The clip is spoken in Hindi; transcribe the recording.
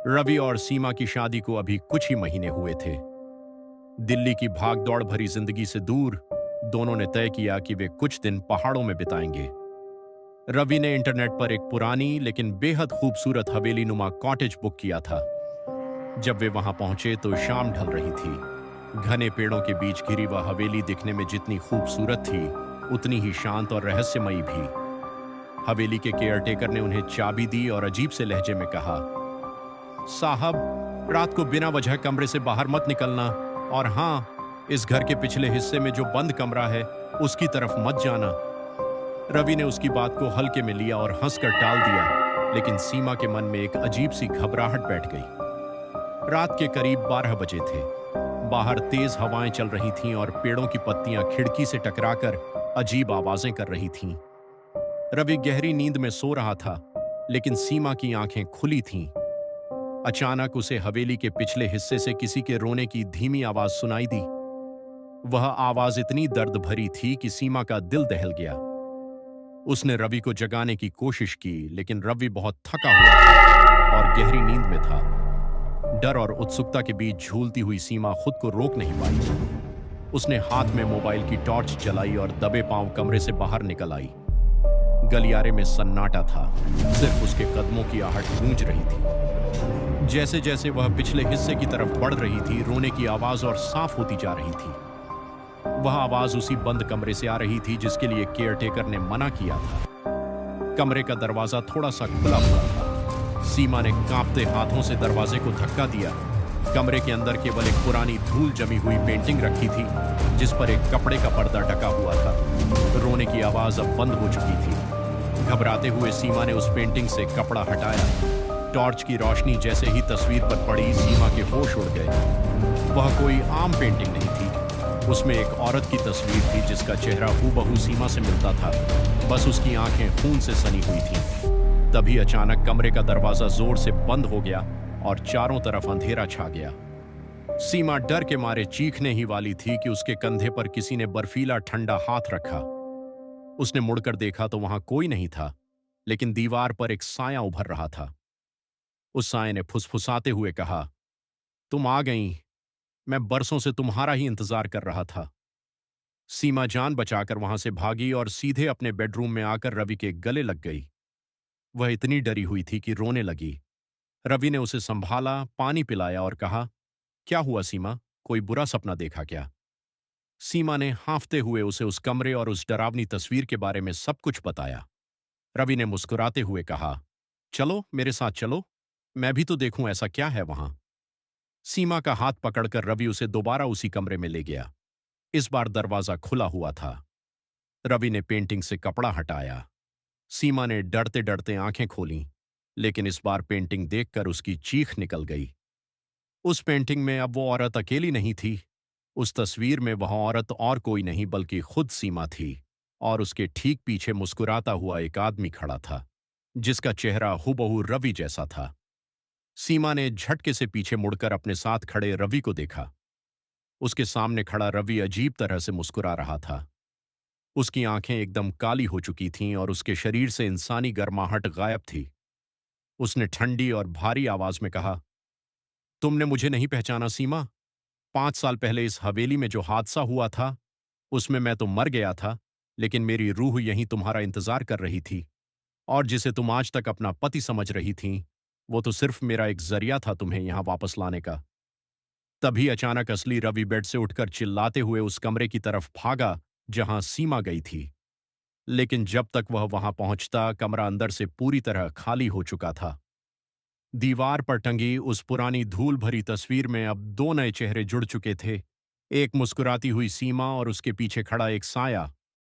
रवि और सीमा की शादी को अभी कुछ ही महीने हुए थे। दिल्ली की भाग दौड़ भरी जिंदगी से दूर दोनों ने तय किया कि वे कुछ दिन पहाड़ों में बिताएंगे। रवि ने इंटरनेट पर एक पुरानी लेकिन बेहद खूबसूरत हवेली नुमा कॉटेज बुक किया था। जब वे वहां पहुंचे तो शाम ढल रही थी। घने पेड़ों के बीच घिरी वह हवेली दिखने में जितनी खूबसूरत थी उतनी ही शांत और रहस्यमयी भी। हवेली के केयरटेकर ने उन्हें चाबी दी और अजीब से लहजे में कहा, साहब, रात को बिना वजह कमरे से बाहर मत निकलना, और हाँ, इस घर के पिछले हिस्से में जो बंद कमरा है उसकी तरफ मत जाना। रवि ने उसकी बात को हल्के में लिया और हंसकर टाल दिया, लेकिन सीमा के मन में एक अजीब सी घबराहट बैठ गई। रात के करीब 12 बजे थे। बाहर तेज हवाएं चल रही थीं और पेड़ों की पत्तियां खिड़की से टकराकर अजीब आवाजें कर रही थीं। रवि गहरी नींद में सो रहा था, लेकिन सीमा की आंखें खुली थीं। अचानक उसे हवेली के पिछले हिस्से से किसी के रोने की धीमी आवाज सुनाई दी। वह आवाज इतनी दर्द भरी थी कि सीमा का दिल दहल गया। उसने रवि को जगाने की कोशिश की, लेकिन रवि बहुत थका हुआ था और गहरी नींद में था। डर और उत्सुकता के बीच झूलती हुई सीमा खुद को रोक नहीं पाई। उसने हाथ में मोबाइल की टॉर्च जलाई और दबे पांव कमरे से बाहर निकल आई। गलियारे में सन्नाटा था, सिर्फ उसके कदमों की आहट गूंज रही थी। जैसे जैसे वह पिछले हिस्से की तरफ बढ़ रही थी, रोने की आवाज और साफ होती जा रही थी। वह आवाज उसी बंद कमरे से आ रही थी जिसके लिए केयरटेकर ने मना किया था। कमरे का दरवाजा थोड़ा सा खुला हुआ था। सीमा ने कांपते हाथों से दरवाजे को धक्का दिया। कमरे के अंदर केवल एक पुरानी धूल जमी हुई पेंटिंग रखी थी, जिस पर एक कपड़े का पर्दा ढका हुआ था। रोने की आवाज अब बंद हो चुकी थी। घबराते हुए सीमा ने उस पेंटिंग से कपड़ा हटाया। टॉर्च की रोशनी जैसे ही तस्वीर पर पड़ी, सीमा के होश उड़ गए। वह कोई आम पेंटिंग नहीं थी। उसमें एक औरत की तस्वीर थी जिसका चेहरा हूबहू सीमा से मिलता था, बस उसकी आंखें खून से सनी हुई थीं। तभी अचानक कमरे का दरवाजा जोर से बंद हो गया और चारों तरफ अंधेरा छा गया। सीमा डर के मारे चीखने ही वाली थी कि उसके कंधे पर किसी ने बर्फीला ठंडा हाथ रखा। उसने मुड़कर देखा तो वहां कोई नहीं था, लेकिन दीवार पर एक साया उभर रहा था। उस साये ने फुसफुसाते हुए कहा, तुम आ गईं। मैं बरसों से तुम्हारा ही इंतजार कर रहा था। सीमा जान बचाकर वहां से भागी और सीधे अपने बेडरूम में आकर रवि के गले लग गई। वह इतनी डरी हुई थी कि रोने लगी। रवि ने उसे संभाला, पानी पिलाया और कहा, क्या हुआ सीमा, कोई बुरा सपना देखा क्या? सीमा ने हांफते हुए उसे उस कमरे और उस डरावनी तस्वीर के बारे में सब कुछ बताया। रवि ने मुस्कुराते हुए कहा, चलो मेरे साथ चलो, मैं भी तो देखूं ऐसा क्या है वहां। सीमा का हाथ पकड़कर रवि उसे दोबारा उसी कमरे में ले गया। इस बार दरवाजा खुला हुआ था। रवि ने पेंटिंग से कपड़ा हटाया। सीमा ने डरते डरते आंखें खोलीं, लेकिन इस बार पेंटिंग देखकर उसकी चीख निकल गई। उस पेंटिंग में अब वो औरत अकेली नहीं थी। उस तस्वीर में वह औरत और कोई नहीं बल्कि खुद सीमा थी, और उसके ठीक पीछे मुस्कुराता हुआ एक आदमी खड़ा था, जिसका चेहरा हूबहू रवि जैसा था। सीमा ने झटके से पीछे मुड़कर अपने साथ खड़े रवि को देखा। उसके सामने खड़ा रवि अजीब तरह से मुस्कुरा रहा था। उसकी आंखें एकदम काली हो चुकी थीं और उसके शरीर से इंसानी गर्माहट गायब थी। उसने ठंडी और भारी आवाज में कहा, तुमने मुझे नहीं पहचाना सीमा? 5 साल पहले इस हवेली में जो हादसा हुआ था, उसमें मैं तो मर गया था, लेकिन मेरी रूह यहीं तुम्हारा इंतजार कर रही थी, और जिसे तुम आज तक अपना पति समझ रही थीं, वो तो सिर्फ मेरा एक जरिया था तुम्हें यहां वापस लाने का। तभी अचानक असली रवि बेड से उठकर चिल्लाते हुए उस कमरे की तरफ भागा जहां सीमा गई थी। लेकिन जब तक वह वहां पहुंचता, कमरा अंदर से पूरी तरह खाली हो चुका था। दीवार पर टंगी उस पुरानी धूल भरी तस्वीर में अब दो नए चेहरे जुड़ चुके थे। एक मुस्कुराती हुई सीमा और उसके पीछे खड़ा एक साया,